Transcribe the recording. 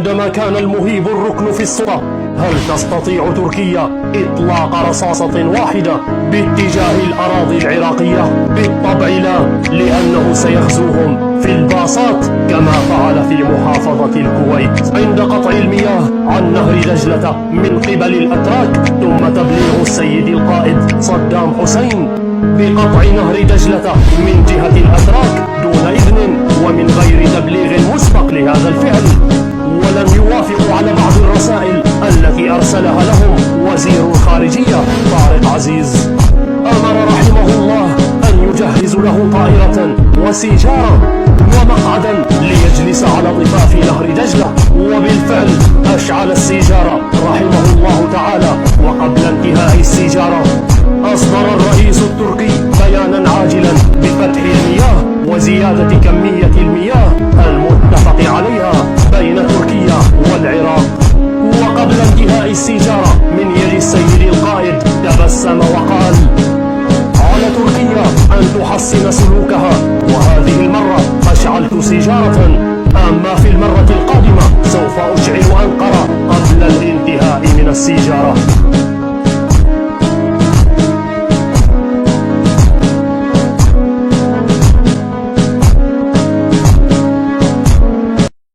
عندما كان المهيب الركن في السلطة، هل تستطيع تركيا إطلاق رصاصة واحدة باتجاه الأراضي العراقية؟ بالطبع لا، لأنه سيغزوهم في الباصات كما فعل في محافظة الكويت عند قطع المياه عن نهر دجلة من قبل الأتراك، ثم تبليغ السيد القائد صدام حسين بقطع نهر دجلة من جهة الأتراك دون إذن ومن غير تبليغ مسبق لهذا الفعل. ولم يوافقوا على بعض الرسائل التي أرسلها لهم وزير الخارجية طارق عزيز. أمر رحمه الله أن يجهزوا له طائرة وسيجارة ومقعدا ليجلس على ضفاف نهر دجلة، وبالفعل أشعل السيجارة رحمه الله تعالى. وقبل انتهاء السيجارة أصدر الرئيس التركي بيانا عاجلا بفتح المياه وزيادة كمية المياه المتفق عليها بين تركيا والعراق. وقبل انتهاء السيجارة من يد السيد القائد تبسم وقال: على تركيا أن تحسن سلوكها، وهذه المرة أشعلت سيجارة، أما في المرة القادمة سوف أشعل أنقرة قبل الانتهاء من السيجارة.